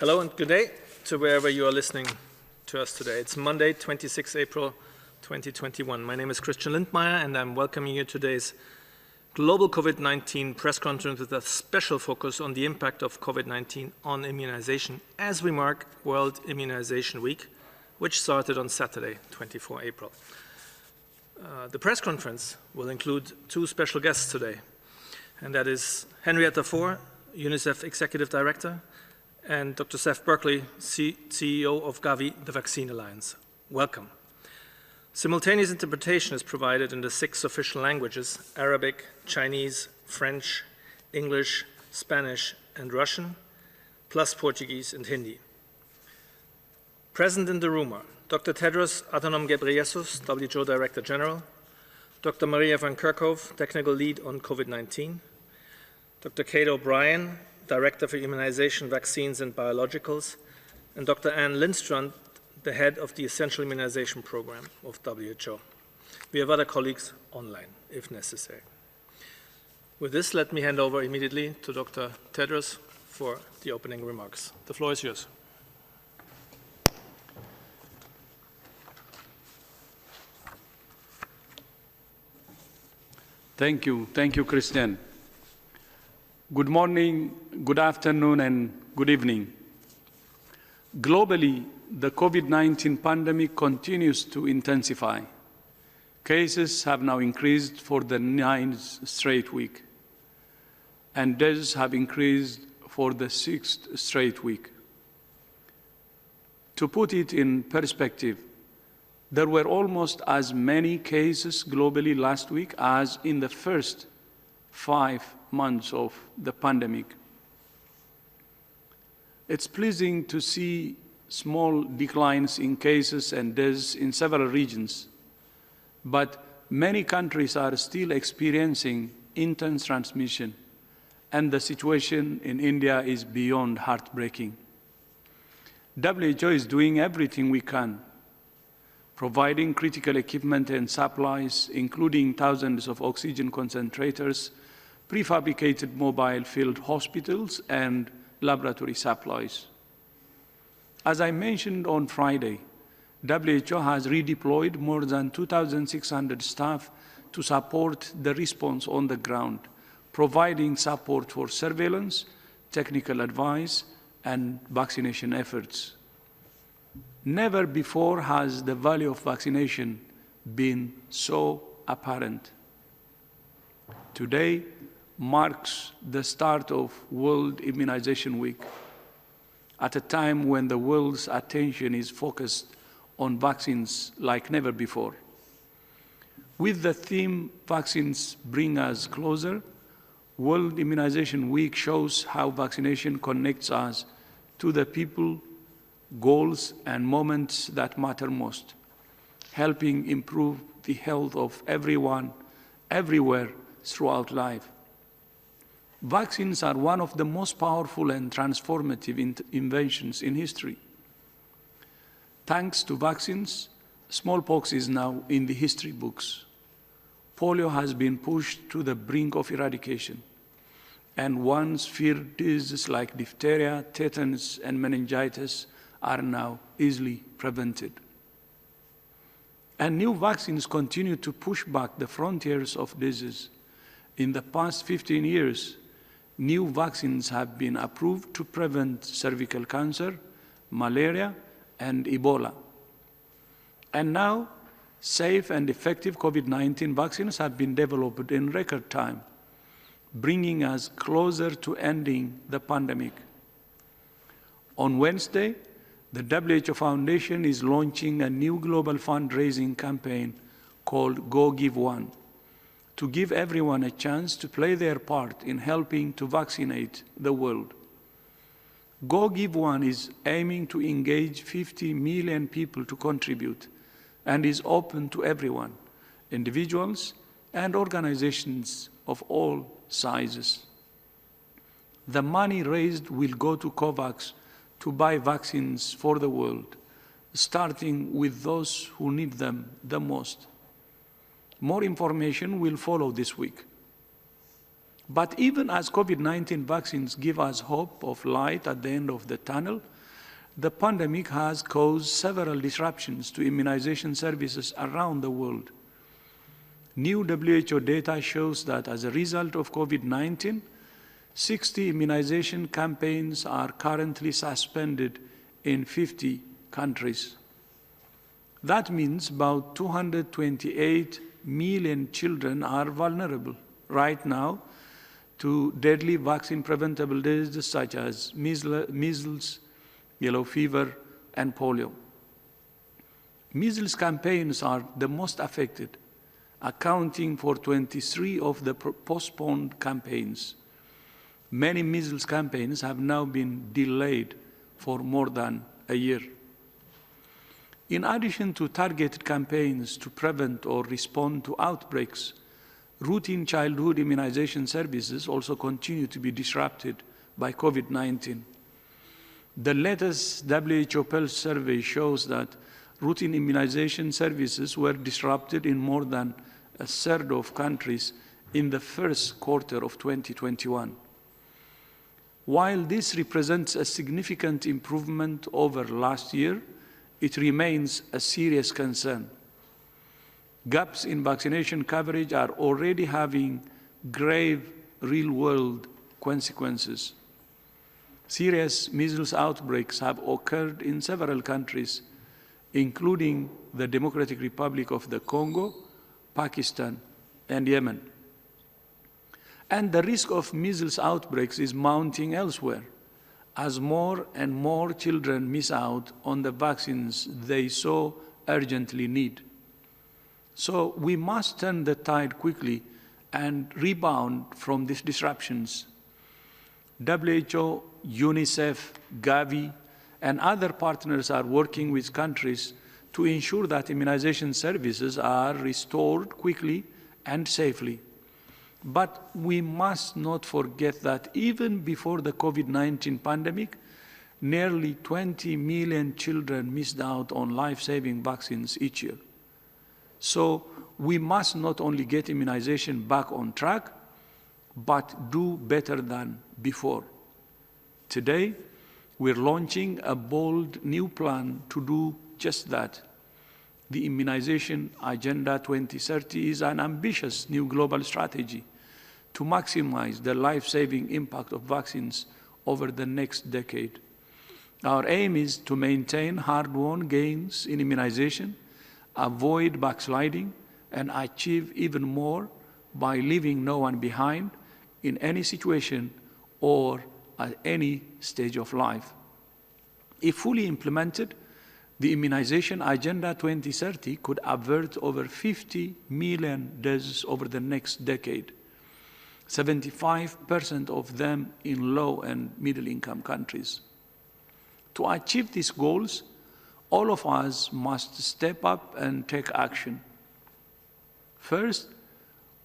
Hello and good day to wherever you are listening to us today. It's Monday, 26 April 2021. My name is Christian Lindmeier and I'm welcoming you to today's global COVID-19 press conference with a special focus on the impact of COVID-19 on immunization as we mark World Immunization Week, which started on Saturday, 24 April. The press conference will include two special guests today, and that is Henrietta Fore, Unicef Executive Director, and Dr. Seth Berkley, CEO of Gavi, the Vaccine Alliance. Welcome. Simultaneous interpretation is provided in the 6 official languages: Arabic, Chinese, French, English, Spanish, and Russian, plus Portuguese and Hindi. Present in the room are Dr. Tedros Adhanom Ghebreyesus, WHO Director General, Dr. Maria van Kerkhove, Technical Lead on COVID-19, Dr. Kate O'Brien, Director for Immunization, Vaccines and Biologicals, and Dr. Anne Lindstrand, the Head of the Essential Immunization Program of WHO. We have other colleagues online, if necessary. With this, let me hand over immediately to Dr. Tedros for the opening remarks. The floor is yours. Thank you, Christian. Good morning, good afternoon, and good evening. Globally, the COVID-19 pandemic continues to intensify. Cases have now increased for the 9th straight week, and deaths have increased for the 6th straight week. To put it in perspective, there were almost as many cases globally last week as in the first 5 months of the pandemic. It's pleasing to see small declines in cases and deaths in several regions, but many countries are still experiencing intense transmission, and the situation in India is beyond heartbreaking. WHO is doing everything we can, providing critical equipment and supplies, including thousands of oxygen concentrators, prefabricated mobile field hospitals, and laboratory supplies. As I mentioned on Friday, WHO has redeployed more than 2,600 staff to support the response on the ground, providing support for surveillance, technical advice, and vaccination efforts. Never before has the value of vaccination been so apparent. Today marks the start of World Immunization Week, at a time when the world's attention is focused on vaccines like never before. With the theme, "Vaccines Bring Us Closer," World Immunization Week shows how vaccination connects us to the people, goals, and moments that matter most, helping improve the health of everyone, everywhere, throughout life. Vaccines are one of the most powerful and transformative inventions in history. Thanks to vaccines, smallpox is now in the history books. Polio has been pushed to the brink of eradication, and once feared diseases like diphtheria, tetanus, and meningitis are now easily prevented. And new vaccines continue to push back the frontiers of disease. In the past 15 years, new vaccines have been approved to prevent cervical cancer, malaria, and Ebola. And now, safe and effective COVID-19 vaccines have been developed in record time, bringing us closer to ending the pandemic. On Wednesday, the WHO Foundation is launching a new global fundraising campaign called Go Give One, to give everyone a chance to play their part in helping to vaccinate the world. Go Give One is aiming to engage 50 million people to contribute, and is open to everyone, individuals and organizations of all sizes. The money raised will go to COVAX to buy vaccines for the world, starting with those who need them the most. More information will follow this week. But even as COVID-19 vaccines give us hope of light at the end of the tunnel, the pandemic has caused several disruptions to immunization services around the world. New WHO data shows that as a result of COVID-19, 60 immunization campaigns are currently suspended in 50 countries. That means about 228 million children are vulnerable right now to deadly vaccine-preventable diseases such as measles, yellow fever, and polio. Measles campaigns are the most affected, accounting for 23 of the postponed campaigns. Many measles campaigns have now been delayed for more than a year. In addition to targeted campaigns to prevent or respond to outbreaks, routine childhood immunization services also continue to be disrupted by COVID-19. The latest WHO Pulse survey shows that routine immunization services were disrupted in more than a third of countries in the first quarter of 2021. While this represents a significant improvement over last year, it remains a serious concern. Gaps in vaccination coverage are already having grave real-world consequences. Serious measles outbreaks have occurred in several countries, including the Democratic Republic of the Congo, Pakistan, and Yemen. And the risk of measles outbreaks is mounting elsewhere, as more and more children miss out on the vaccines they so urgently need. So we must turn the tide quickly and rebound from these disruptions. WHO, Unicef, Gavi, and other partners are working with countries to ensure that immunization services are restored quickly and safely. But we must not forget that even before the COVID-19 pandemic, nearly 20 million children missed out on life-saving vaccines each year. So we must not only get immunization back on track, but do better than before. Today, we're launching a bold new plan to do just that. The Immunization Agenda 2030 is an ambitious new global strategy to maximize the life-saving impact of vaccines over the next decade. Our aim is to maintain hard-won gains in immunization, avoid backsliding, and achieve even more by leaving no one behind in any situation or at any stage of life. If fully implemented, the Immunization Agenda 2030 could avert over 50 million deaths over the next decade, 75% of them in low and middle-income countries. To achieve these goals, all of us must step up and take action. First,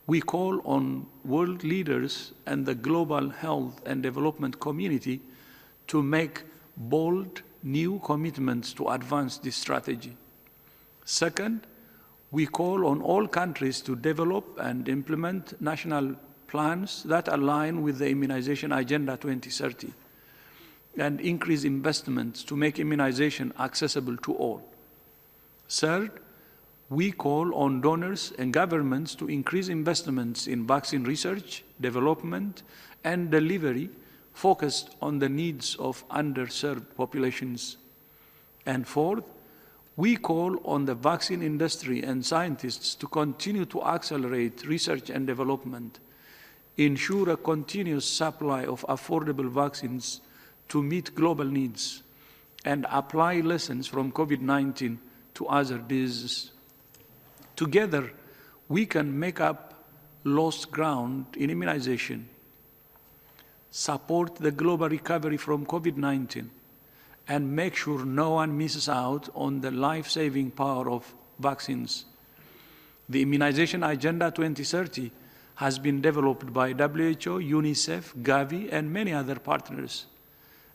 we call on world leaders and the global health and development community to make bold new commitments to advance this strategy. Second, we call on all countries to develop and implement national plans that align with the Immunization Agenda 2030 and increase investments to make immunization accessible to all. Third, we call on donors and governments to increase investments in vaccine research, development, and delivery focused on the needs of underserved populations. And fourth, we call on the vaccine industry and scientists to continue to accelerate research and development, ensure a continuous supply of affordable vaccines to meet global needs, and apply lessons from COVID-19 to other diseases. Together, we can make up lost ground in immunization, support the global recovery from COVID-19, and make sure no one misses out on the life-saving power of vaccines. The Immunization Agenda 2030 has been developed by WHO, Unicef, Gavi, and many other partners.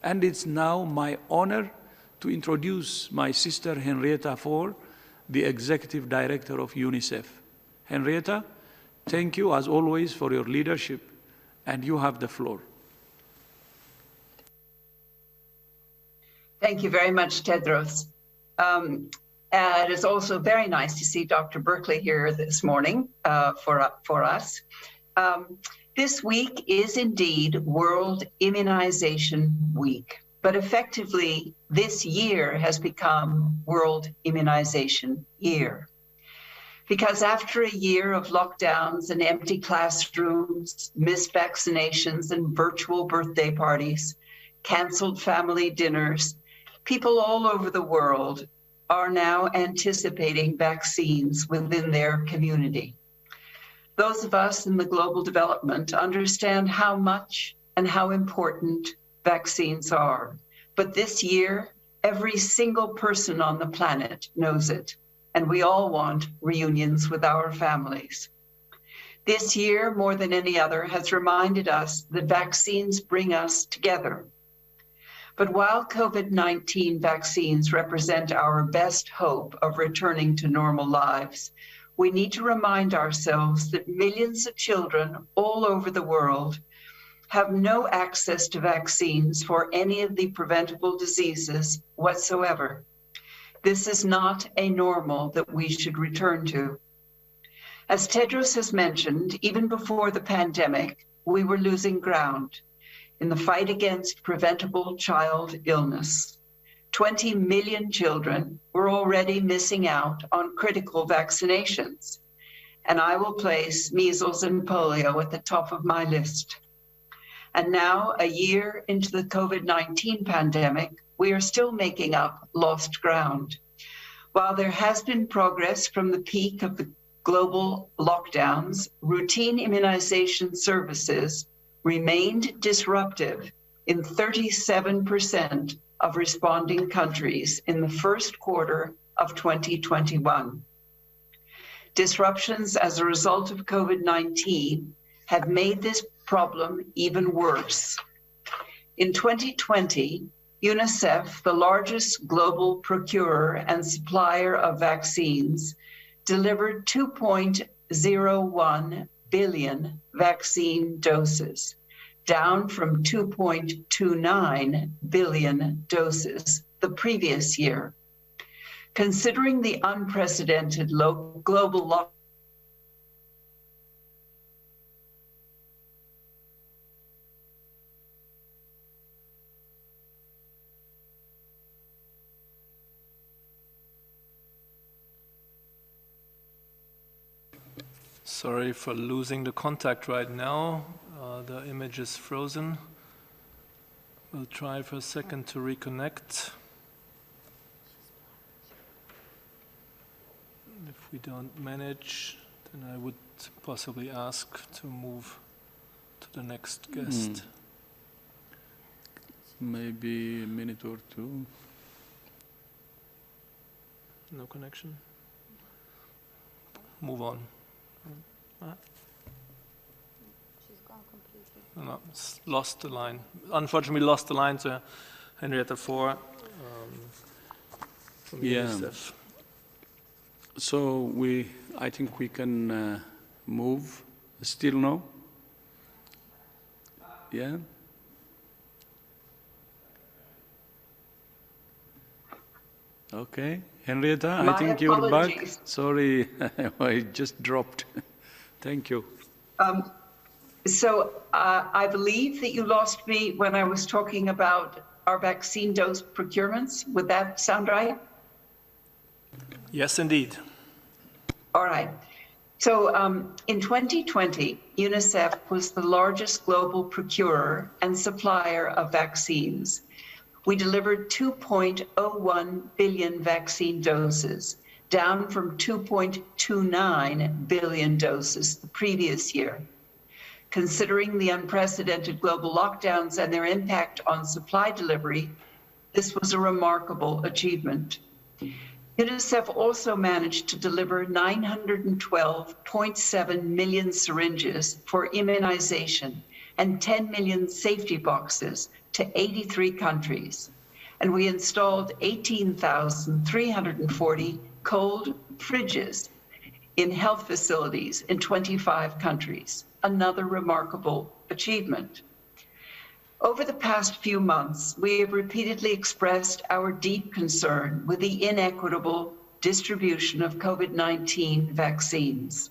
And it's now my honor to introduce my sister Henrietta Fore, the Executive Director of UNICEF. Henrietta, thank you as always for your leadership And you have the floor. Thank you very much, Tedros. It is also very nice to see Dr. Berkeley here this morning for us. This week is indeed World Immunization Week, but effectively this year has become World Immunization Year. Because after a year of lockdowns and empty classrooms, missed vaccinations and virtual birthday parties, canceled family dinners, people all over the world are now anticipating vaccines within their community. Those of us in the global development understand how much and how important vaccines are. But this year, every single person on the planet knows it, and we all want reunions with our families. This year, more than any other, has reminded us that vaccines bring us together. But while COVID-19 vaccines represent our best hope of returning to normal lives, we need to remind ourselves that millions of children all over the world have no access to vaccines for any of the preventable diseases whatsoever. This is not a normal that we should return to. As Tedros has mentioned, even before the pandemic, we were losing ground in the fight against preventable child illness. 20 million children were already missing out on critical vaccinations, and I will place measles and polio at the top of my list. And now, a year into the COVID-19 pandemic, we are still making up lost ground. While there has been progress from the peak of the global lockdowns, routine immunization services remained disruptive in 37% of responding countries in the first quarter of 2021. Disruptions as a result of COVID-19 have made this problem even worse. In 2020, Unicef, the largest global procurer and supplier of vaccines, delivered 2.01 billion vaccine doses, down from 2.29 billion doses the previous year. Considering the unprecedented global lockdown, Sorry for losing the contact right now. The image is frozen. We'll try for a second to reconnect. If we don't manage, then I would possibly ask to move to the next guest. Maybe a minute or two. No connection? Move on. She's gone completely. No, lost the line. Unfortunately, lost the line to Henrietta Fore from Unicef. So I think we can move. Still no? Yeah? Okay. Henrietta, I think you're back. Sorry, I just dropped. Thank you. I believe that you lost me when I was talking about our vaccine dose procurements. Would that sound right? Yes, indeed. All right. So in 2020, UNICEF was the largest global procurer and supplier of vaccines. We delivered 2.01 billion vaccine doses, down from 2.29 billion doses the previous year. Considering the unprecedented global lockdowns and their impact on supply delivery, this was a remarkable achievement. UNICEF also managed to deliver 912.7 million syringes for immunization and 10 million safety boxes to 83 countries. And we installed 18,340 cold fridges in health facilities in 25 countries, another remarkable achievement. Over the past few months, we have repeatedly expressed our deep concern with the inequitable distribution of COVID-19 vaccines.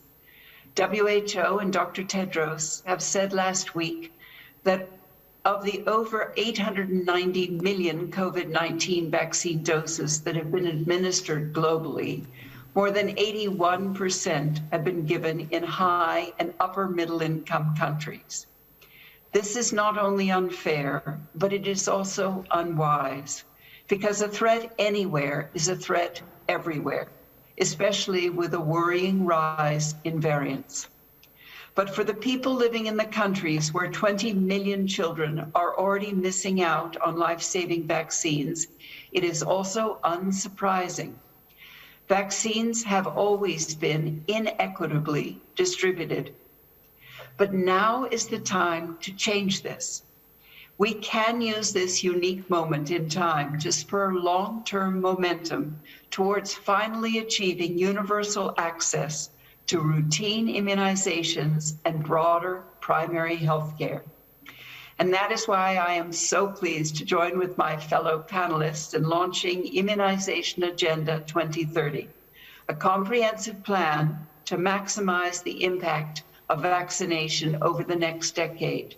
WHO and Dr. Tedros have said last week that of the over 890 million COVID-19 vaccine doses that have been administered globally, more than 81% have been given in high and upper middle income countries. This is not only unfair, but it is also unwise, because a threat anywhere is a threat everywhere, especially with a worrying rise in variants. But for the people living in the countries where 20 million children are already missing out on life-saving vaccines, it is also unsurprising. Vaccines have always been inequitably distributed. But now is the time to change this. We can use this unique moment in time to spur long-term momentum towards finally achieving universal access to routine immunizations and broader primary health care. And that is why I am so pleased to join with my fellow panelists in launching Immunization Agenda 2030, a comprehensive plan to maximize the impact of vaccination over the next decade.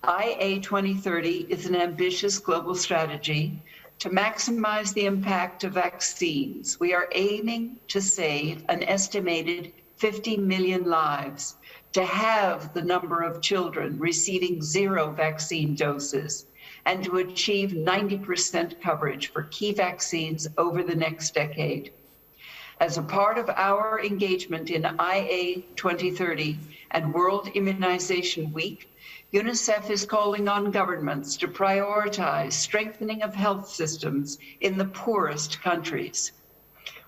IA 2030 is an ambitious global strategy to maximize the impact of vaccines. We are aiming to save an estimated 50 million lives, to have the number of children receiving 0 vaccine doses, and to achieve 90% coverage for key vaccines over the next decade. As a part of our engagement in IA 2030 and World Immunization Week, Unicef is calling on governments to prioritize strengthening of health systems in the poorest countries.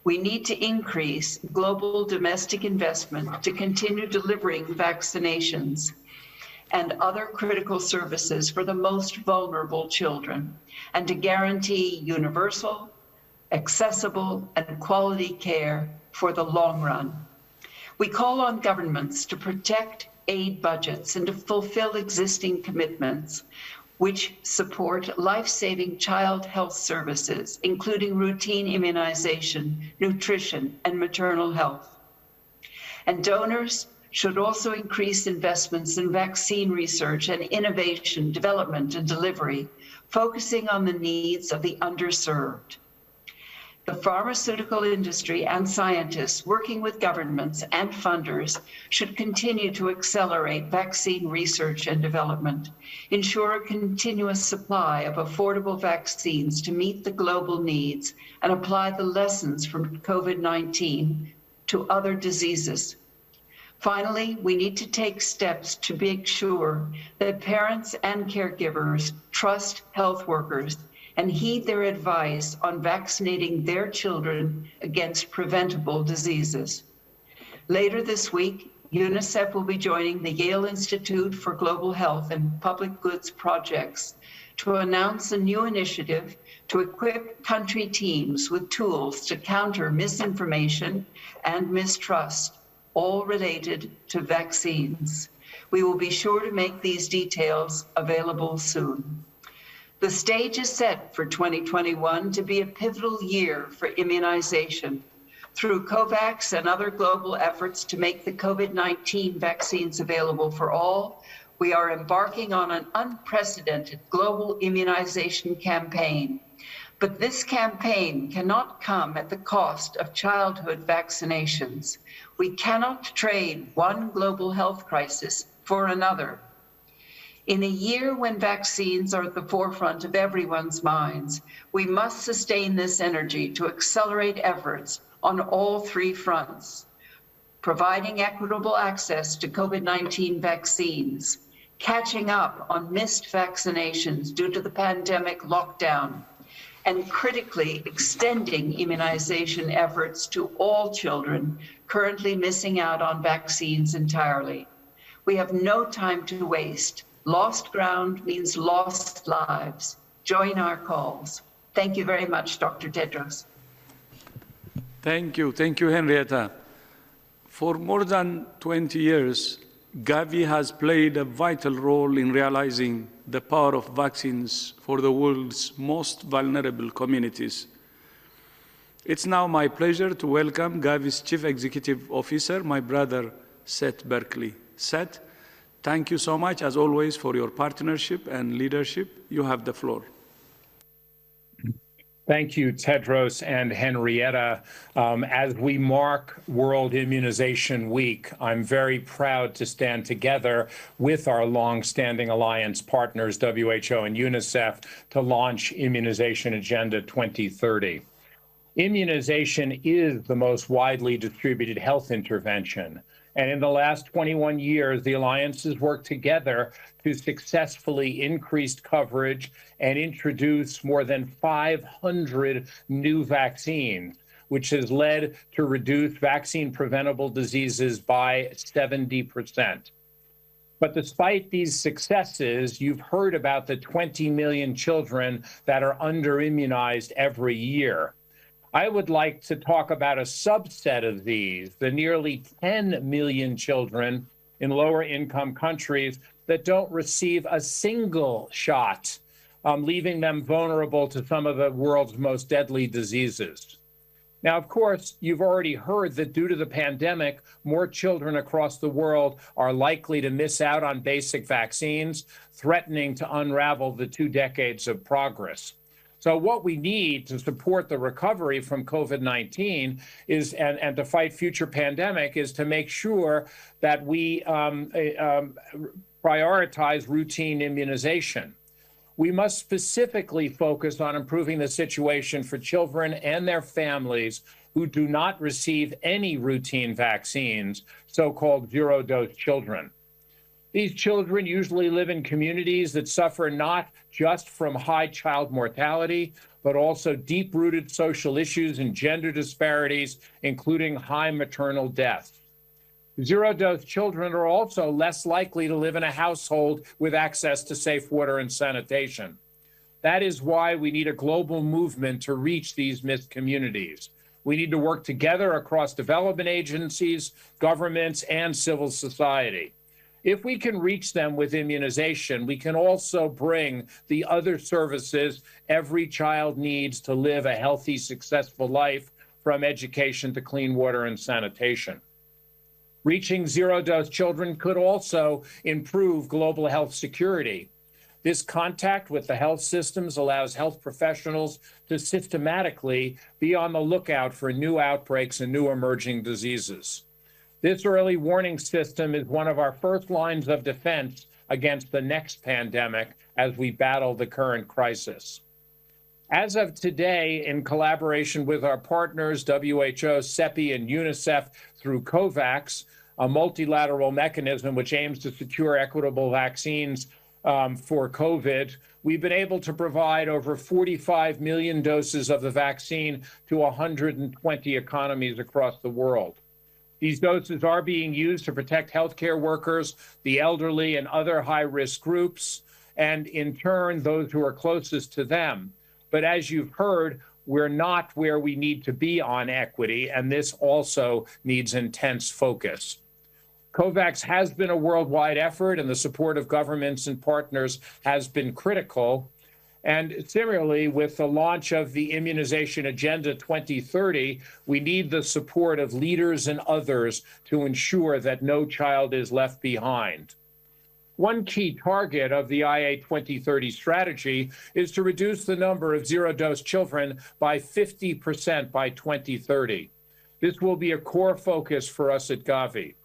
We need to increase global domestic investment to continue delivering vaccinations and other critical services for the most vulnerable children, and to guarantee universal, accessible, and quality care for the long run. We call on governments to protect aid budgets and to fulfill existing commitments which support life-saving child health services, including routine immunization, nutrition, and maternal health. And donors should also increase investments in vaccine research and innovation, development, and delivery, focusing on the needs of the underserved. The pharmaceutical industry and scientists working with governments and funders should continue to accelerate vaccine research and development, ensure a continuous supply of affordable vaccines to meet the global needs, and apply the lessons from COVID-19 to other diseases. Finally, we need to take steps to make sure that parents and caregivers trust health workers and heed their advice on vaccinating their children against preventable diseases. Later this week, UNICEF will be joining the Yale Institute for Global Health and Public Goods Projects to announce a new initiative to equip country teams with tools to counter misinformation and mistrust, all related to vaccines. We will be sure to make these details available soon. The stage is set for 2021 to be a pivotal year for immunization. Through COVAX and other global efforts to make the COVID-19 vaccines available for all, we are embarking on an unprecedented global immunization campaign. But this campaign cannot come at the cost of childhood vaccinations. We cannot trade one global health crisis for another. In a year when vaccines are at the forefront of everyone's minds, we must sustain this energy to accelerate efforts on all 3 fronts: providing equitable access to COVID-19 vaccines, catching up on missed vaccinations due to the pandemic lockdown, and critically extending immunization efforts to all children currently missing out on vaccines entirely. We have no time to waste. Lost ground means lost lives. Join our calls. Thank you very much, Dr. Tedros. Thank you, Henrietta. For more than 20 years, Gavi has played a vital role in realizing the power of vaccines for the world's most vulnerable communities. It's now my pleasure to welcome Gavi's Chief Executive Officer, my brother, Seth Berkley. Seth, thank you so much, as always, for your partnership and leadership. You have the floor. Thank you, Tedros and Henrietta. As we mark World Immunization Week, I'm very proud to stand together with our long-standing alliance partners, WHO and Unicef, to launch Immunization Agenda 2030. Immunization is the most widely distributed health intervention. And in the last 21 years, the alliances worked together to successfully increase coverage and introduce more than 500 new vaccines, which has led to reduce vaccine-preventable diseases by 70%. But despite these successes, you've heard about the 20 million children that are under-immunized every year. I would like to talk about a subset of these, the nearly 10 million children in lower income countries that don't receive a single shot, leaving them vulnerable to some of the world's most deadly diseases. Now, of course, you've already heard that due to the pandemic, more children across the world are likely to miss out on basic vaccines, threatening to unravel the 2 decades of progress. So what we need to support the recovery from COVID-19 is, and to fight future pandemic, is to make sure that we prioritize routine immunization. We must specifically focus on improving the situation for children and their families who do not receive any routine vaccines, so-called zero-dose children. These children usually live in communities that suffer not just from high child mortality, but also deep-rooted social issues and gender disparities, including high maternal deaths. Zero-dose children are also less likely to live in a household with access to safe water and sanitation. That is why we need a global movement to reach these missed communities. We need to work together across development agencies, governments, and civil society. If we can reach them with immunization, we can also bring the other services every child needs to live a healthy, successful life, from education to clean water and sanitation. Reaching zero-dose children could also improve global health security. This contact with the health systems allows health professionals to systematically be on the lookout for new outbreaks and new emerging diseases. This early warning system is one of our first lines of defense against the next pandemic as we battle the current crisis. As of today, in collaboration with our partners, WHO, CEPI, and Unicef through COVAX, a multilateral mechanism which aims to secure equitable vaccines for COVID, we've been able to provide over 45 million doses of the vaccine to 120 economies across the world. These doses are being used to protect healthcare workers, the elderly, and other high-risk groups, and in turn, those who are closest to them. But as you've heard, we're not where we need to be on equity, and this also needs intense focus. COVAX has been a worldwide effort, and the support of governments and partners has been critical. And similarly, with the launch of the Immunization Agenda 2030, we need the support of leaders and others to ensure that no child is left behind. One key target of the IA 2030 strategy is to reduce the number of zero-dose children by 50% by 2030. This will be a core focus for us at Gavi.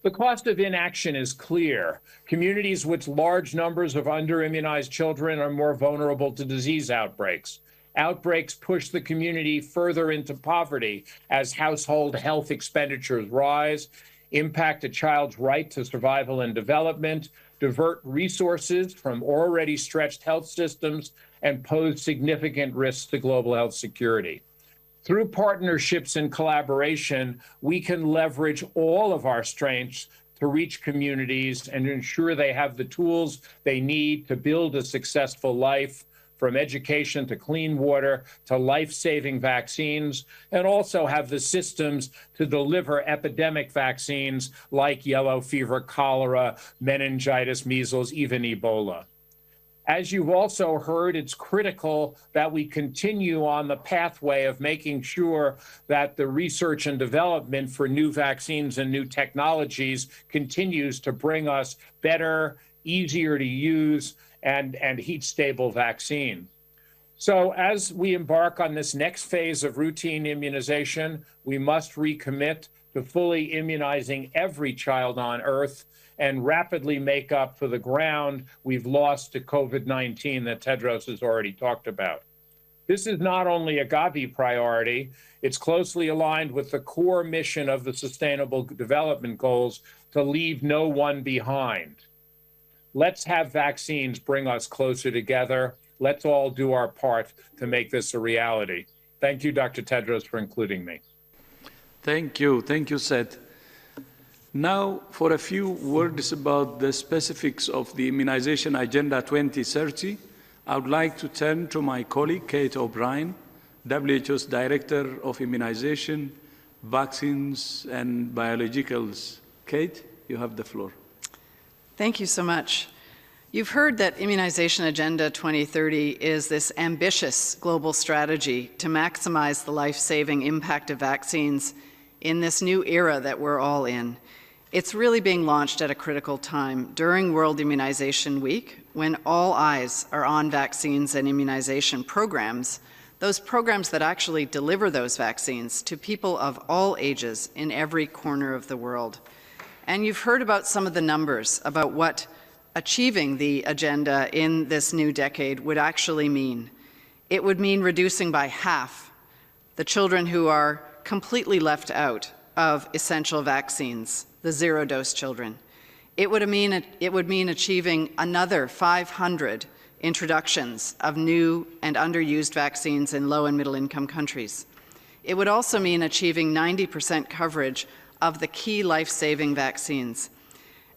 The cost of inaction is clear. Communities with large numbers of under-immunized children are more vulnerable to disease outbreaks. Outbreaks push the community further into poverty as household health expenditures rise, impact a child's right to survival and development, divert resources from already stretched health systems, and pose significant risks to global health security. Through partnerships and collaboration, we can leverage all of our strengths to reach communities and ensure they have the tools they need to build a successful life from education to clean water to life-saving vaccines, and also have the systems to deliver epidemic vaccines like yellow fever, cholera, meningitis, measles, even Ebola. As you've also heard, it's critical that we continue on the pathway of making sure that the research and development for new vaccines and new technologies continues to bring us better, easier to use, and heat-stable vaccine. So as we embark on this next phase of routine immunization, we must recommit to fully immunizing every child on Earth and rapidly make up for the ground we've lost to COVID-19 that Tedros has already talked about. This is not only a Gavi priority, it's closely aligned with the core mission of the Sustainable Development Goals to leave no one behind. Let's have vaccines bring us closer together. Let's all do our part to make this a reality. Thank you, Dr. Tedros, for including me. Thank you, Seth. Now, for a few words about the specifics of the Immunization Agenda 2030, I would like to turn to my colleague, Kate O'Brien, WHO's Director of Immunization, Vaccines and Biologicals. Kate, you have the floor. Thank you so much. You've heard that Immunization Agenda 2030 is this ambitious global strategy to maximize the life-saving impact of vaccines in this new era that we're all in. It's really being launched at a critical time during World Immunization Week, when all eyes are on vaccines and immunization programs, those programs that actually deliver those vaccines to people of all ages in every corner of the world. And you've heard about some of the numbers about what achieving the agenda in this new decade would actually mean. It would mean reducing by half the children who are completely left out of essential vaccines, the zero-dose children. It would mean achieving another 500 introductions of new and underused vaccines in low and middle-income countries. It would also mean achieving 90% coverage of the key life-saving vaccines.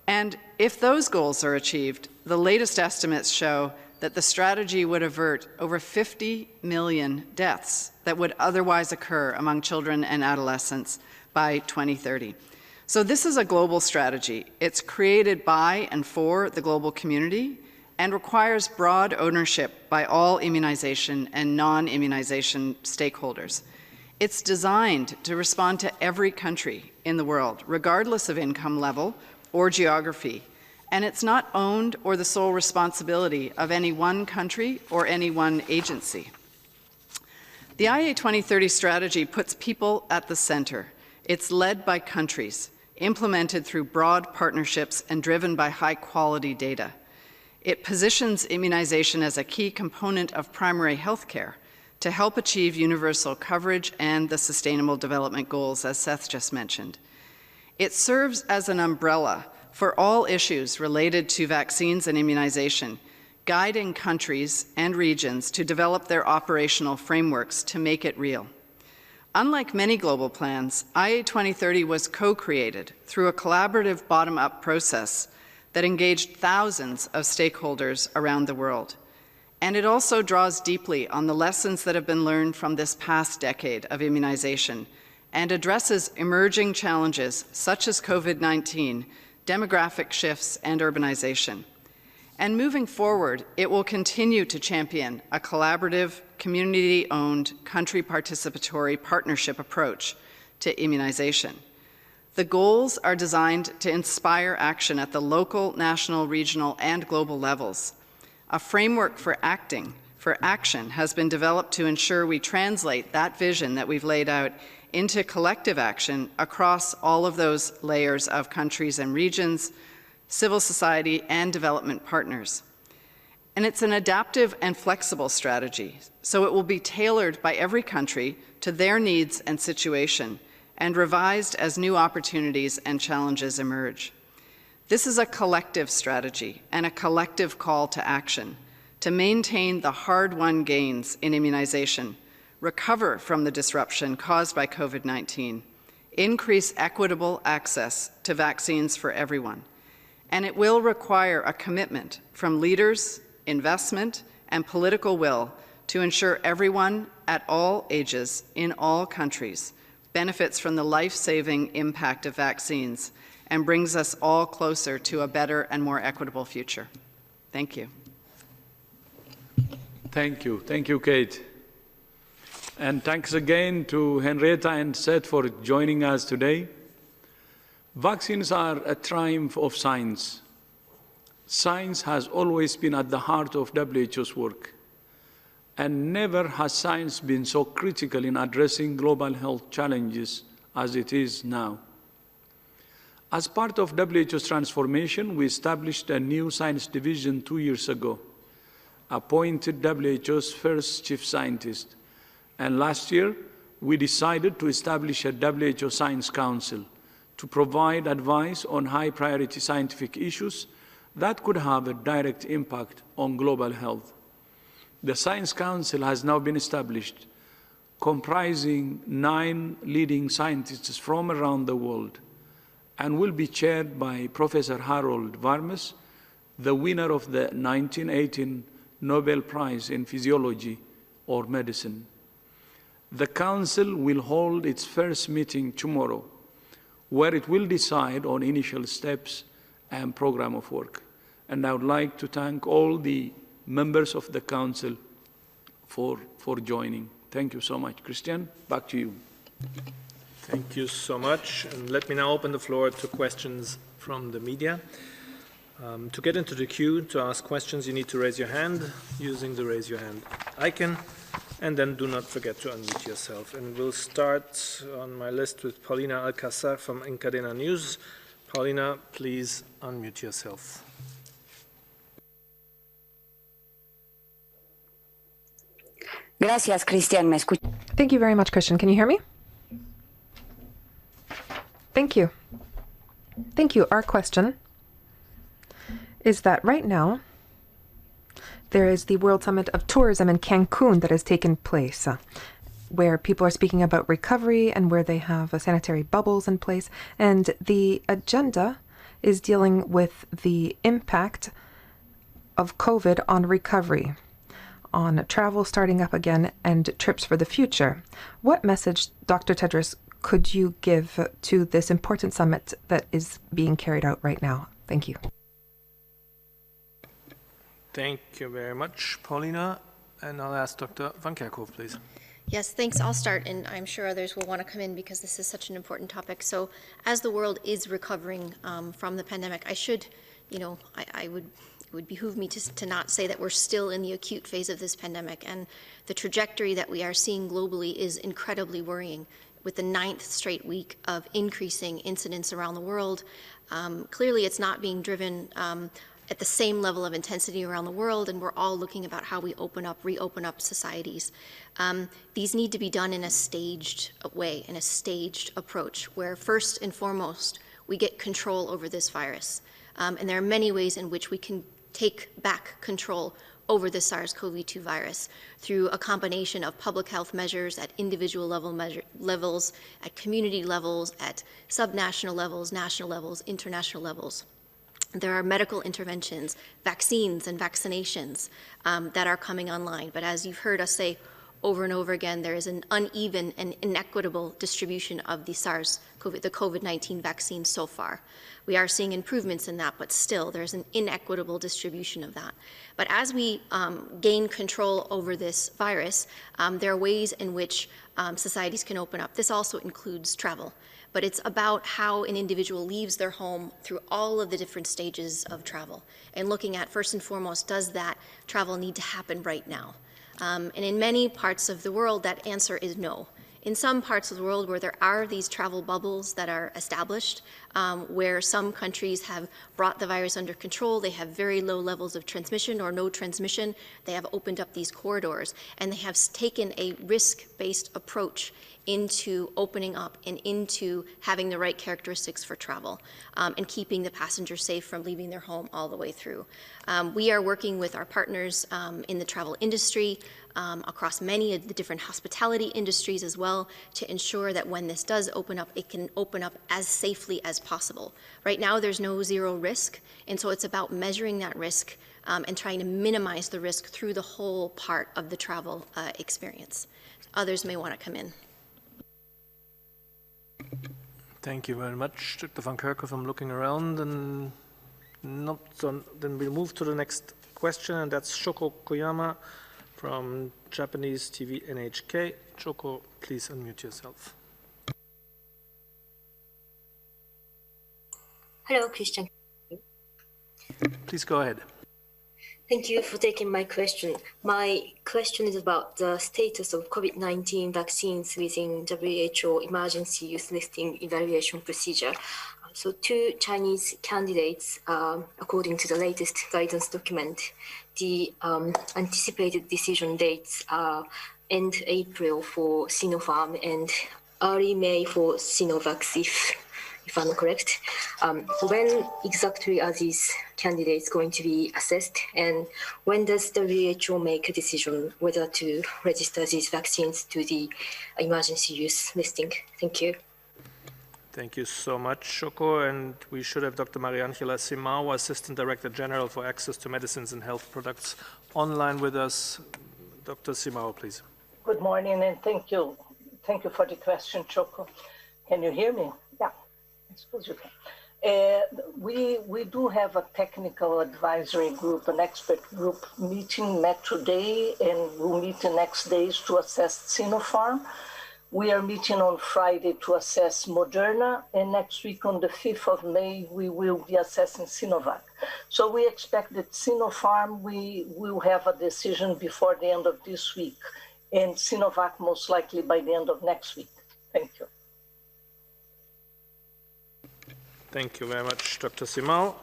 And if those goals are achieved, the latest estimates show that the strategy would avert over 50 million deaths that would otherwise occur among children and adolescents by 2030. So this is a global strategy. It's created by and for the global community and requires broad ownership by all immunization and non-immunization stakeholders. It's designed to respond to every country in the world, regardless of income level or geography, and it's not owned or the sole responsibility of any one country or any one agency. The IA 2030 strategy puts people at the center. It's led by countries, implemented through broad partnerships and driven by high-quality data. It positions immunization as a key component of primary health care to help achieve universal coverage and the Sustainable Development Goals, as Seth just mentioned. It serves as an umbrella for all issues related to vaccines and immunization, guiding countries and regions to develop their operational frameworks to make it real. Unlike many global plans, IA 2030 was co-created through a collaborative bottom-up process that engaged thousands of stakeholders around the world. And it also draws deeply on the lessons that have been learned from this past decade of immunization and addresses emerging challenges such as COVID-19, demographic shifts, and urbanization. And moving forward, it will continue to champion a collaborative, community-owned, country participatory partnership approach to immunization. The goals are designed to inspire action at the local, national, regional, and global levels. A framework for action has been developed to ensure we translate that vision that we've laid out into collective action across all of those layers of countries and regions, civil society, and development partners. And it's an adaptive and flexible strategy, so it will be tailored by every country to their needs and situation, and revised as new opportunities and challenges emerge. This is a collective strategy and a collective call to action to maintain the hard-won gains in immunization, recover from the disruption caused by COVID-19, increase equitable access to vaccines for everyone. And it will require a commitment from leaders, investment, and political will to ensure everyone at all ages, in all countries, benefits from the life-saving impact of vaccines and brings us all closer to a better and more equitable future. Thank you. Thank you. Thank you, Kate. And thanks again to Henrietta and Seth for joining us today. Vaccines are a triumph of science. Science has always been at the heart of WHO's work, and never has science been so critical in addressing global health challenges as it is now. As part of WHO's transformation, we established a new science division 2 years ago, appointed WHO's first chief scientist, and last year we decided to establish a WHO Science Council to provide advice on high-priority scientific issues that could have a direct impact on global health. The Science Council has now been established, comprising 9 leading scientists from around the world, and will be chaired by Professor Harold Varmus, the winner of the 1918 Nobel Prize in Physiology or Medicine. The Council will hold its first meeting tomorrow, where it will decide on initial steps and program of work. And I would like to thank all the members of the Council for joining. Thank you so much. Christian, back to you. Thank you so much. And let me now open the floor to questions from the media. To get into the queue to ask questions, you need to raise your hand using the raise your hand icon, and then do not forget to unmute yourself. And we'll start on my list with Paulina Alcázar from Encadena News. Paulina, please unmute yourself. Gracias, Christian. ¿Me escucha? Thank you very much, Christian. Can you hear me? Thank you. Thank you. Our question is that right now there is the World Summit of Tourism in Cancun that has taken place, where people are speaking about recovery and where they have sanitary bubbles in place. And the agenda is dealing with the impact of COVID on recovery, on travel starting up again, and trips for the future. What message, Dr. Tedros, could you give to this important summit that is being carried out right now? Thank you. Thank you very much, Paulina. And I'll ask Dr. Van Kerkhove, please. Yes, thanks. I'll start, and I'm sure others will want to come in because this is such an important topic. So as the world is recovering from the pandemic, I should, it would behoove me to not say that we're still in the acute phase of this pandemic. And the trajectory that we are seeing globally is incredibly worrying, with the 9th straight week of increasing incidents around the world. Clearly, it's not being driven at the same level of intensity around the world, and we're all looking about how we reopen up societies. These need to be done in a staged way, in a staged approach, where first and foremost, we get control over this virus. And there are many ways in which we can take back control over the SARS-CoV-2 virus through a combination of public health measures at individual levels, at community levels, at subnational levels, national levels, international levels. There are medical interventions, vaccines and vaccinations that are coming online. But as you've heard us say over and over again, there is an uneven and inequitable distribution of the COVID-19 vaccine so far. We are seeing improvements in that, but still there's an inequitable distribution of that. But as we gain control over this virus, there are ways in which societies can open up. This also includes travel. But it's about how an individual leaves their home through all of the different stages of travel, and looking at, first and foremost, does that travel need to happen right now? And in many parts of the world, that answer is no. In some parts of the world where there are these travel bubbles that are established, where some countries have brought the virus under control, they have very low levels of transmission or no transmission, they have opened up these corridors, and they have taken a risk-based approach into opening up and into having the right characteristics for travel and keeping the passenger safe from leaving their home all the way through. We are working with our partners in the travel industry across many of the different hospitality industries as well, to ensure that when this does open up, it can open up as safely as possible. Right now, there's no zero risk, and so it's about measuring that risk and trying to minimize the risk through the whole part of the travel experience. Others may want to come in. Thank you very much, Dr. Van Kerkhoff. I'm looking around, and then we'll move to the next question, and that's Shoko Koyama from Japanese TV NHK. Shoko, please unmute yourself. Hello, Christian. Please go ahead. Thank you for taking my question. My question is about the status of COVID-19 vaccines within WHO emergency use listing evaluation procedure. So 2 Chinese candidates, according to the latest guidance document, the anticipated decision dates are end April for Sinopharm and early May for Sinovac, if I'm correct. When exactly are these candidates going to be assessed, and when does the WHO make a decision whether to register these vaccines to the emergency use listing? Thank you. Thank you so much, Shoko. And we should have Dr. Mariangela Simao, Assistant Director General for Access to Medicines and Health Products, online with us. Dr. Simao, please. Good morning, and thank you. Thank you for the question, Shoko. Can you hear me? Yeah, I suppose you can. We do have a technical advisory group, an expert group met today, and we'll meet the next days to assess Sinopharm. We are meeting on Friday to assess Moderna, and next week on the 5th of May, we will be assessing Sinovac. So we expect that Sinopharm, we will have a decision before the end of this week, and Sinovac most likely by the end of next week. Thank you. Thank you very much, Dr. Simao.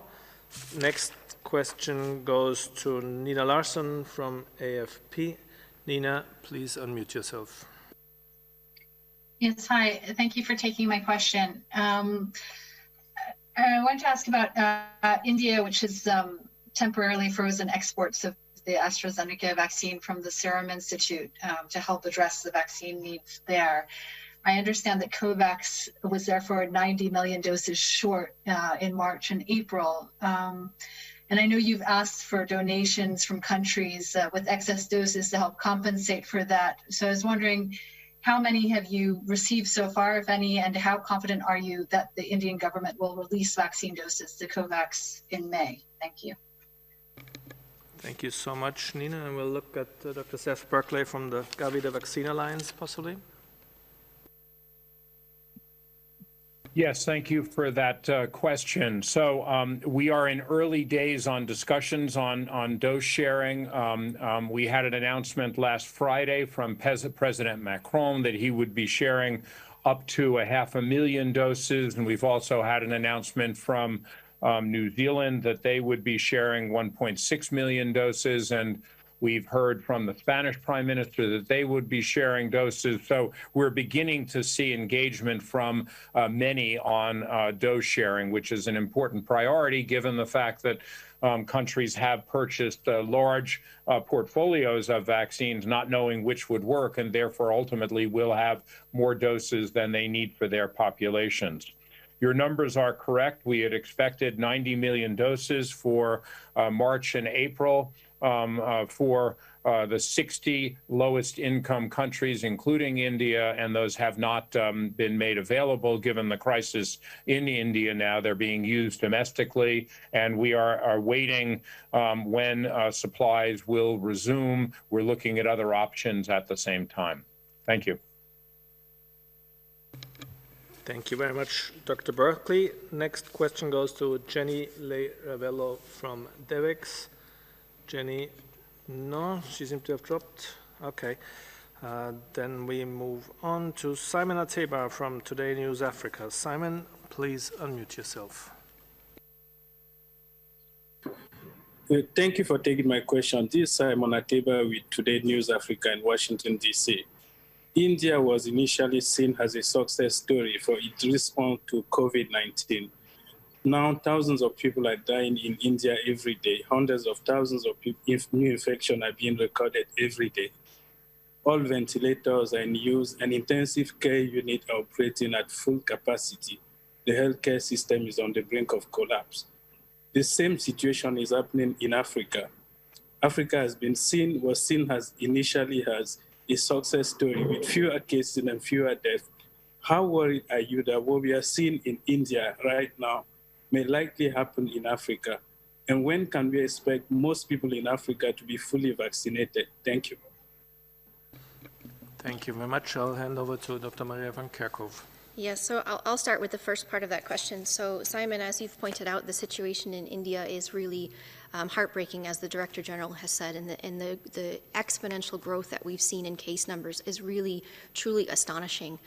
Next question goes to Nina Larsson from AFP. Nina, please unmute yourself. Yes, hi. Thank you for taking my question. I wanted to ask about India, which has temporarily frozen exports of the AstraZeneca vaccine from the Serum Institute to help address the vaccine needs there. I understand that COVAX was therefore 90 million doses short in March and April. And I know you've asked for donations from countries with excess doses to help compensate for that. So I was wondering, how many have you received so far, if any, and how confident are you that the Indian government will release vaccine doses to COVAX in May? Thank you. Thank you so much, Nina. And we'll look at Dr. Seth Berkley from the Gavi, the Vaccine Alliance, possibly. Yes, thank you for that question. So we are in early days on discussions on dose sharing. We had an announcement last Friday from President Macron that he would be sharing up to 500,000 doses. And we've also had an announcement from New Zealand that they would be sharing 1.6 million doses. And we've heard from the Spanish Prime Minister that they would be sharing doses. So we're beginning to see engagement from many on dose sharing, which is an important priority given the fact that countries have purchased large portfolios of vaccines, not knowing which would work, and therefore ultimately will have more doses than they need for their populations. Your numbers are correct. We had expected 90 million doses for March and April. For the 60 lowest income countries, including India, and those have not been made available given the crisis in India now. They're being used domestically, and we are waiting when supplies will resume. We're looking at other options at the same time. Thank you. Thank you very much, Dr. Berkley. Next question goes to Jenny Le-Ravello from DEVEX. Jenny, no, she seems to have dropped. Okay. Then we move on to Simon Ateba from Today News Africa. Simon, please unmute yourself. Thank you for taking my question. This is Simon Ateba with Today News Africa in Washington, D.C. India was initially seen as a success story for its response to COVID-19. Now, thousands of people are dying in India every day. Hundreds of thousands of new infections are being recorded every day. all ventilators are in use, and intensive care units are operating at full capacity. The healthcare system is on the brink of collapse. The same situation is happening in Africa. Africa was seen as initially as a success story with fewer cases and fewer deaths. How worried are you that what we are seeing in India right now may likely happen in Africa? And when can we expect most people in Africa to be fully vaccinated? Thank you. Thank you very much. I'll hand over to Dr. Maria van Kerkhove. Yes, so I'll start with the first part of that question. So Simon, as you've pointed out, the situation in India is really heartbreaking, as the Director General has said, and the exponential growth that we've seen in case numbers is really, truly astonishing.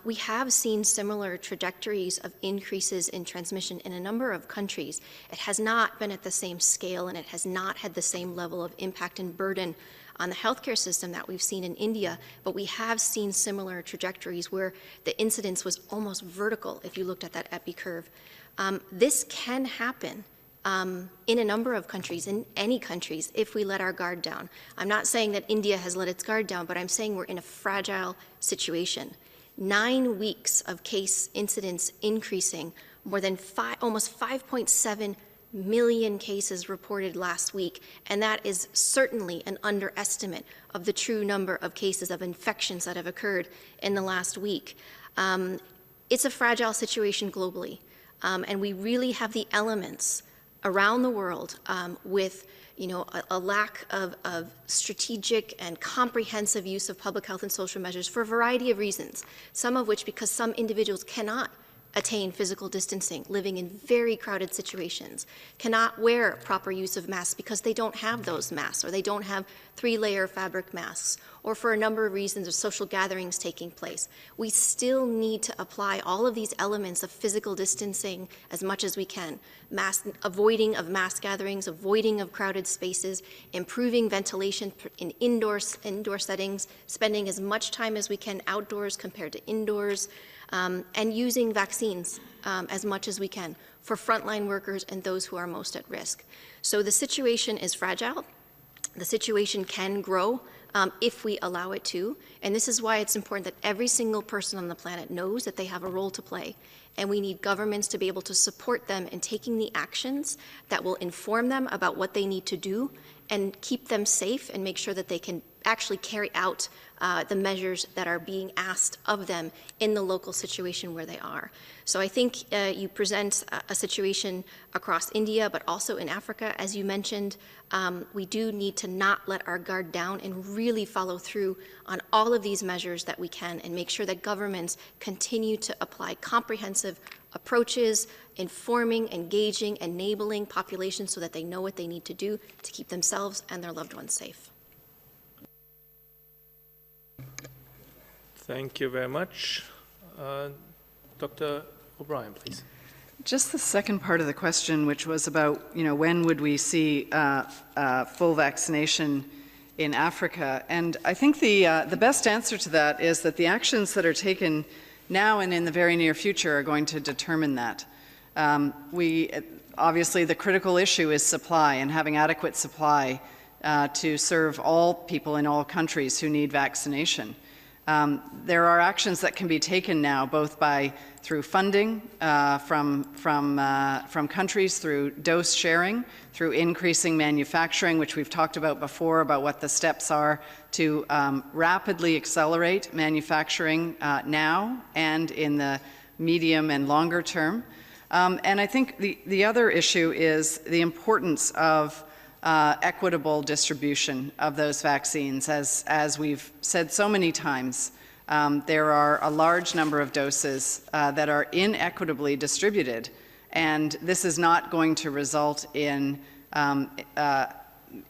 We have seen similar trajectories of increases in transmission in a number of countries. It has not been at the same scale, and it has not had the same level of impact and burden on the healthcare system that we've seen in India, but we have seen similar trajectories where the incidence was almost vertical if you looked at that epi curve. This can happen in a number of countries, in any countries, if we let our guard down. I'm not saying that India has let its guard down, but I'm saying we're in a fragile situation. 9 weeks of case incidence increasing, more than almost 5.7 million cases reported last week, and that is certainly an underestimate of the true number of cases of infections that have occurred in the last week. It's a fragile situation globally, and we really have the elements around the world with a lack of strategic and comprehensive use of public health and social measures for a variety of reasons, some of which because some individuals cannot attain physical distancing, living in very crowded situations, cannot wear proper use of masks because they don't have those masks, or they don't have 3-layer fabric masks, or for a number of reasons of social gatherings taking place. We still need to apply all of these elements of physical distancing as much as we can. Avoiding of mass gatherings, avoiding of crowded spaces, improving ventilation in indoor settings, spending as much time as we can outdoors compared to indoors, and using vaccines as much as we can for frontline workers and those who are most at risk. So the situation is fragile. The situation can grow if we allow it to, and this is why it's important that every single person on the planet knows that they have a role to play, and we need governments to be able to support them in taking the actions that will inform them about what they need to do and keep them safe and make sure that they can actually carry out the measures that are being asked of them in the local situation where they are. So I think you present a situation across India, but also in Africa, as you mentioned. We do need to not let our guard down and really follow through on all of these measures that we can and make sure that governments continue to apply comprehensive approaches, informing, engaging, enabling populations so that they know what they need to do to keep themselves and their loved ones safe. Thank you very much. Dr. O'Brien, please. Just the second part of the question, which was about, when would we see full vaccination in Africa? And I think the best answer to that is that the actions that are taken now and in the very near future are going to determine that. Obviously, the critical issue is supply and having adequate supply to serve all people in all countries who need vaccination. There are actions that can be taken now, both through funding from countries, through dose sharing, through increasing manufacturing, which we've talked about before, about what the steps are to rapidly accelerate manufacturing now and in the medium and longer term. And I think the other issue is the importance of equitable distribution of those vaccines. As we've said so many times, there are a large number of doses that are inequitably distributed, and this is not going to result in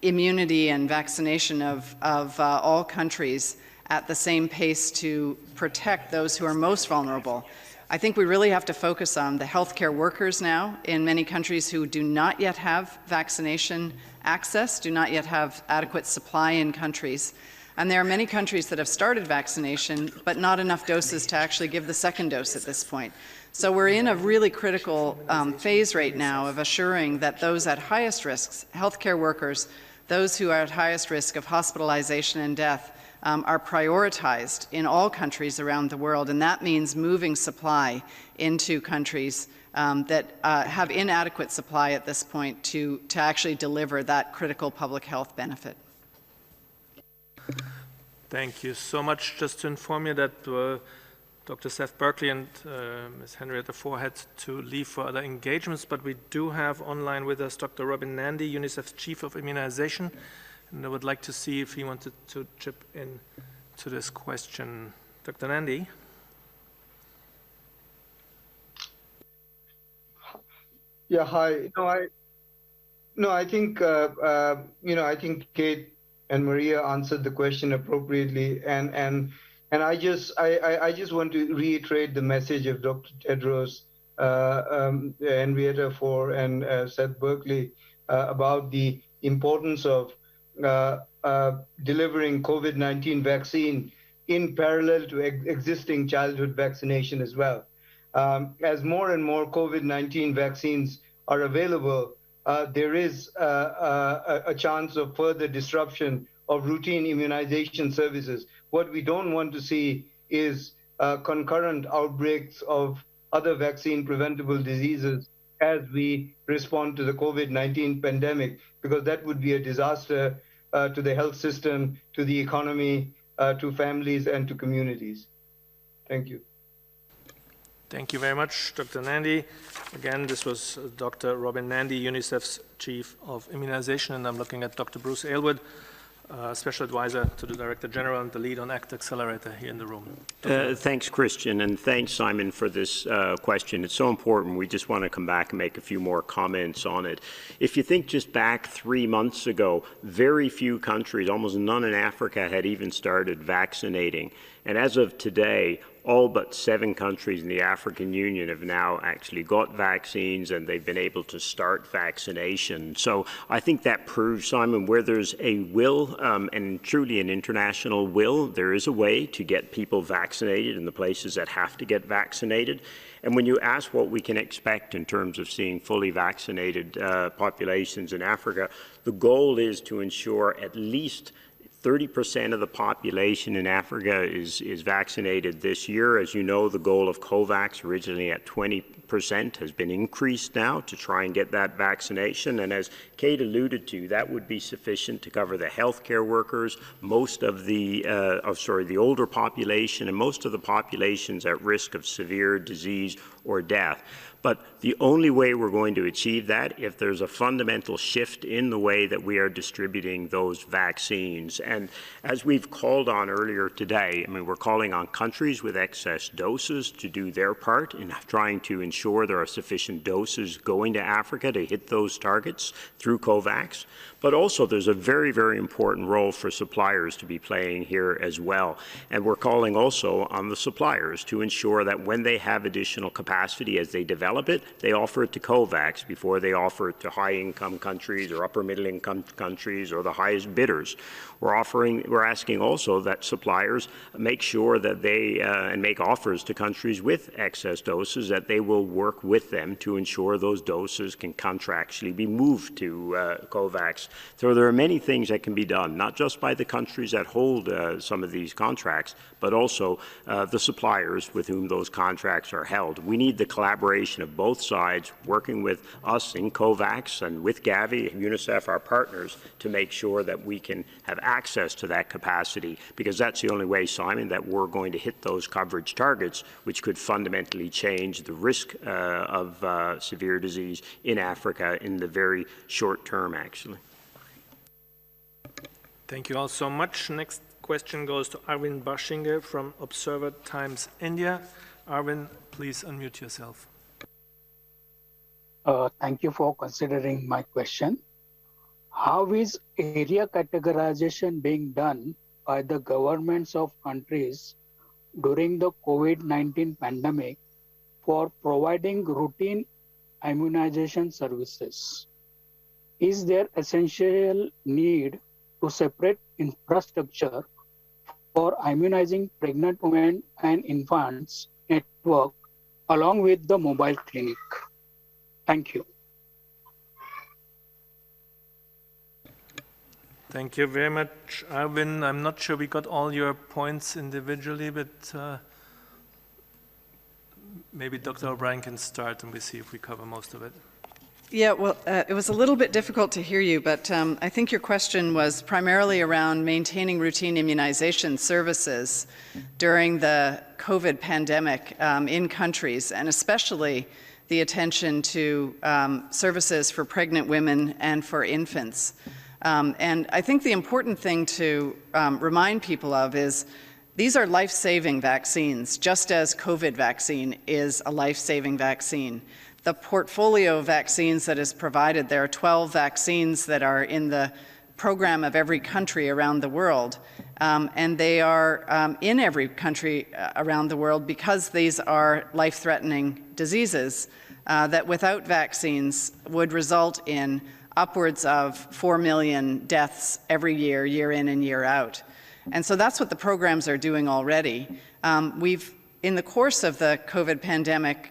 immunity and vaccination of all countries at the same pace to protect those who are most vulnerable. I think we really have to focus on the healthcare workers now in many countries who do not yet have vaccination access, do not yet have adequate supply in countries. And there are many countries that have started vaccination, but not enough doses to actually give the second dose at this point. So we're in a really critical phase right now of assuring that those at highest risks, healthcare workers, those who are at highest risk of hospitalization and death, are prioritized in all countries around the world, and that means moving supply into countries that have inadequate supply at this point to actually deliver that critical public health benefit. Thank you so much. Just to inform you that Dr. Seth Berkley and Ms. Henrietta Fore had to leave for other engagements, but we do have online with us Dr. Robin Nandy, UNICEF's Chief of Immunization, and I would like to see if he wanted to chip in to this question. Dr. Nandy? Yeah, hi. I think, I think Kate and Maria answered the question appropriately, and I just want to reiterate the message of Dr. Tedros, Henrietta Fore, and Seth Berkley about the importance of delivering COVID-19 vaccine in parallel to existing childhood vaccination as well. As more and more COVID-19 vaccines are available, there is a chance of further disruption of routine immunization services. What we don't want to see is concurrent outbreaks of other vaccine preventable diseases as we respond to the COVID-19 pandemic, because that would be a disaster to the health system, to the economy, to families, and to communities. Thank you. Thank you very much, Dr. Nandy. Again, this was Dr. Robin Nandy, UNICEF's Chief of Immunization, and I'm looking at Dr. Bruce Aylward, Special Advisor to the Director General and the lead on ACT Accelerator here in the room. Thanks, Christian, and thanks, Simon, for this question. It's so important. We just want to come back and make a few more comments on it. If you think just back 3 months ago, very few countries, almost none in Africa, had even started vaccinating. And as of today, all but 7 countries in the African Union have now actually got vaccines, and they've been able to start vaccination. So I think that proves, Simon, where there's a will and truly an international will, there is a way to get people vaccinated in the places that have to get vaccinated. And when you ask what we can expect in terms of seeing fully vaccinated populations in Africa, the goal is to ensure at least 30% of the population in Africa is vaccinated this year. As you know, the goal of COVAX, originally at 20%, has been increased now to try and get that vaccination. And as Kate alluded to, that would be sufficient to cover the healthcare workers, most of the older population, and most of the populations at risk of severe disease or death. But the only way we're going to achieve that if there's a fundamental shift in the way that we are distributing those vaccines. And as we've called on earlier today, I mean, we're calling on countries with excess doses to do their part in trying to ensure there are sufficient doses going to Africa to hit those targets through COVAX. But also there's a very, very important role for suppliers to be playing here as well. And we're calling also on the suppliers to ensure that when they have additional capacity as they develop it, they offer it to COVAX before they offer it to high-income countries or upper-middle-income countries or the highest bidders. We're asking also that suppliers make sure that they and make offers to countries with excess doses, that they will work with them to ensure those doses can contractually be moved to COVAX. So there are many things that can be done, not just by the countries that hold some of these contracts, but also the suppliers with whom those contracts are held. We need the collaboration of both sides, working with us in COVAX and with Gavi and Unicef, our partners, to make sure that we can have access to that capacity, because that's the only way, Simon, that we're going to hit those coverage targets, which could fundamentally change the risk of severe disease in Africa in the very short term, actually. Thank you all so much. Next question goes to Arvind Bashinge from Observer Times India. Arvind, please unmute yourself. Thank you for considering my question. How is area categorization being done by the governments of countries during the COVID-19 pandemic for providing routine immunization services? Is there essential need to separate infrastructure for immunizing pregnant women and infants network along with the mobile clinic? Thank you. Thank you very much, Arvin. I'm not sure we got all your points individually, but maybe Dr. O'Brien can start and we see if we cover most of it. Yeah, well, it was a little bit difficult to hear you, but I think your question was primarily around maintaining routine immunization services during the COVID pandemic in countries, and especially the attention to services for pregnant women and for infants. And I think the important thing to remind people of is these are life-saving vaccines, just as COVID vaccine is a life-saving vaccine. The portfolio of vaccines that is provided, there are 12 vaccines that are in the program of every country around the world, and they are in every country around the world because these are life-threatening diseases that without vaccines would result in upwards of 4 million deaths every year, year in and year out. And so that's what the programs are doing already. In the course of the COVID pandemic,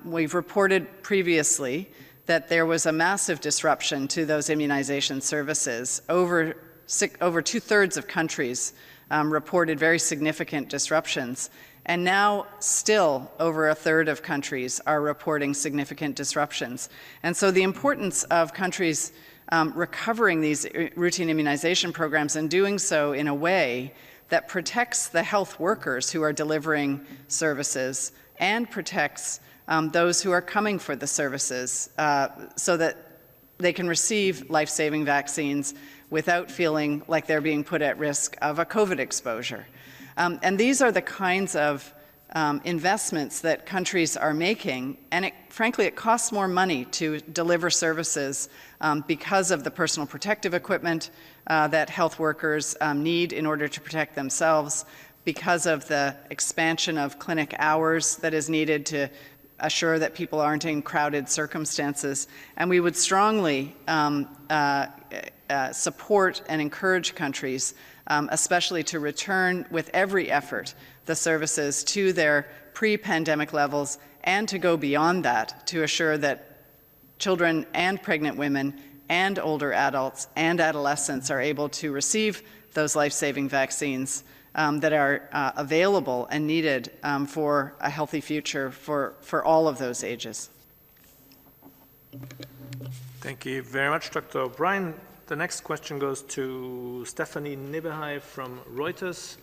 we've reported previously that there was a massive disruption to those immunization services. Over 2/3 of countries reported very significant disruptions. And now still over 1/3 of countries are reporting significant disruptions. And so the importance of countries recovering these routine immunization programs and doing so in a way that protects the health workers who are delivering services and protects those who are coming for the services so that they can receive life-saving vaccines without feeling like they're being put at risk of a COVID exposure. And these are the kinds of investments that countries are making, and frankly, it costs more money to deliver services because of the personal protective equipment that health workers need in order to protect themselves, because of the expansion of clinic hours that is needed to assure that people aren't in crowded circumstances. And we would strongly support and encourage countries, especially to return with every effort the services to their pre-pandemic levels and to go beyond that to assure that children and pregnant women and older adults and adolescents are able to receive those life-saving vaccines that are available and needed for a healthy future for all of those ages. Thank you very much, Dr. O'Brien. The next question goes to Stephanie Nibehai from Reuters.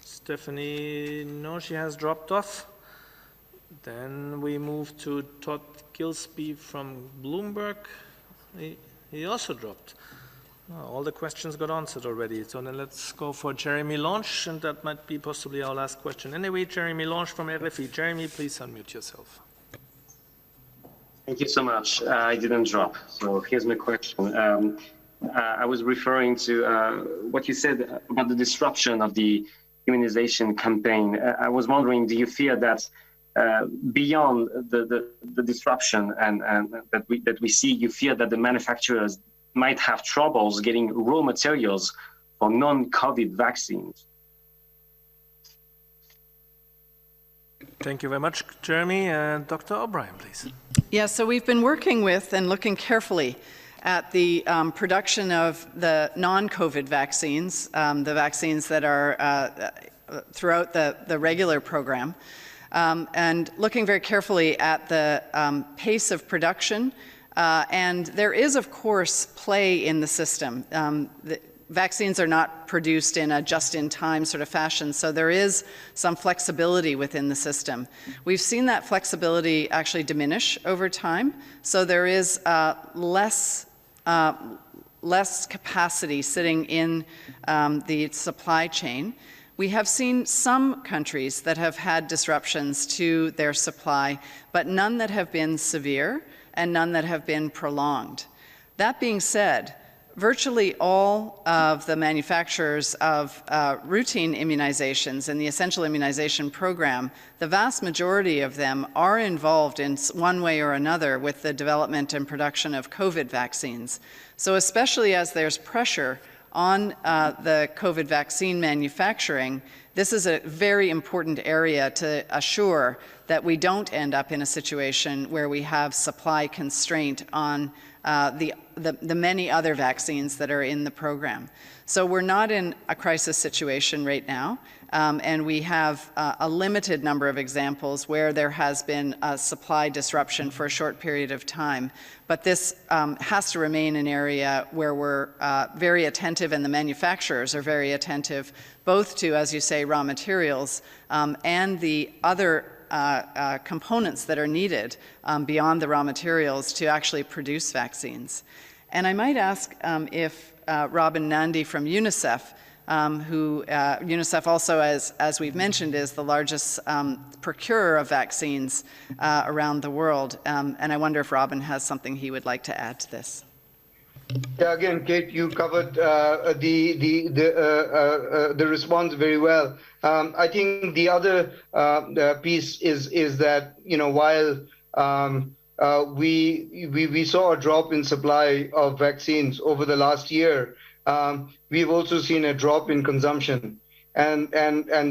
Stephanie, no, she has dropped off. Then we move to Todd Gilsby from Bloomberg. He also dropped. Oh, all the questions got answered already. So then let's go for Jeremy Launch, and that might be possibly our last question. Anyway, Jeremy Launch from RFI. Jeremy, please unmute yourself. Thank you so much. I didn't drop. So here's my question. I was referring to what you said about the disruption of the immunization campaign. I was wondering, do you fear that beyond the disruption and that we see, you fear that the manufacturers might have troubles getting raw materials for non-COVID vaccines? Thank you very much, Jeremy. Dr. O'Brien, please. Yeah, so we've been working with and looking carefully at the production of the non-COVID vaccines, the vaccines that are throughout the regular program, and looking very carefully at the pace of production. And there is, of course, play in the system. The vaccines are not produced in a just-in-time sort of fashion, so there is some flexibility within the system. We've seen that flexibility actually diminish over time, so there is less capacity sitting in the supply chain. We have seen some countries that have had disruptions to their supply, but none that have been severe and none that have been prolonged. That being said, virtually all of the manufacturers of routine immunizations in the essential immunization program, the vast majority of them are involved in one way or another with the development and production of COVID vaccines. So especially as there's pressure on the COVID vaccine manufacturing, this is a very important area to assure that we don't end up in a situation where we have supply constraint on the many other vaccines that are in the program. So we're not in a crisis situation right now, and we have a limited number of examples where there has been a supply disruption for a short period of time. But this has to remain an area where we're very attentive, and the manufacturers are very attentive, both to, as you say, raw materials and the other components that are needed beyond the raw materials to actually produce vaccines. And I might ask if Robin Nandy from Unicef, Unicef also, as we've mentioned, is the largest procurer of vaccines around the world. And I wonder if Robin has something he would like to add to this. Yeah, again, Kate, you covered the response very well. I think the other piece is that, you know, while we saw a drop in supply of vaccines over the last year, we've also seen a drop in consumption, and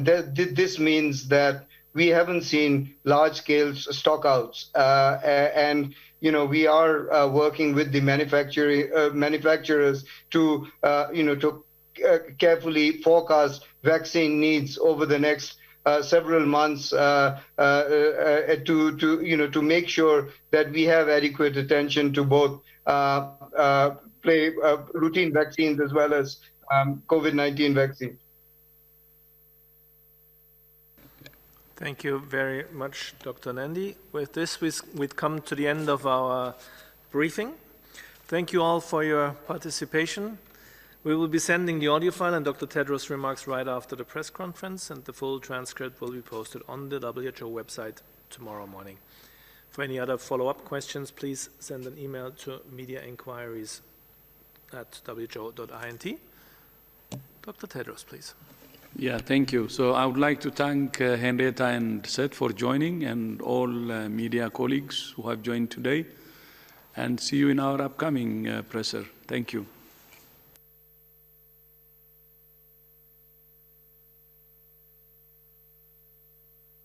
this means that we haven't seen large-scale stockouts, and you know, we are working with the manufacturers to carefully forecast vaccine needs over the next several months to make sure that we have adequate attention to both routine vaccines as well as COVID-19 vaccines. Thank you very much, Dr. Nandy. With this, we've come to the end of our briefing. Thank you all for your participation. We will be sending the audio file and Dr. Tedros' remarks right after the press conference, and the full transcript will be posted on the WHO website tomorrow morning. For any other follow-up questions, please send an email to mediainquiries@who.int. Dr. Tedros, please. Yeah, thank you. So I would like to thank Henrietta and Seth for joining, and all media colleagues who have joined today, and see you in our upcoming presser. Thank you.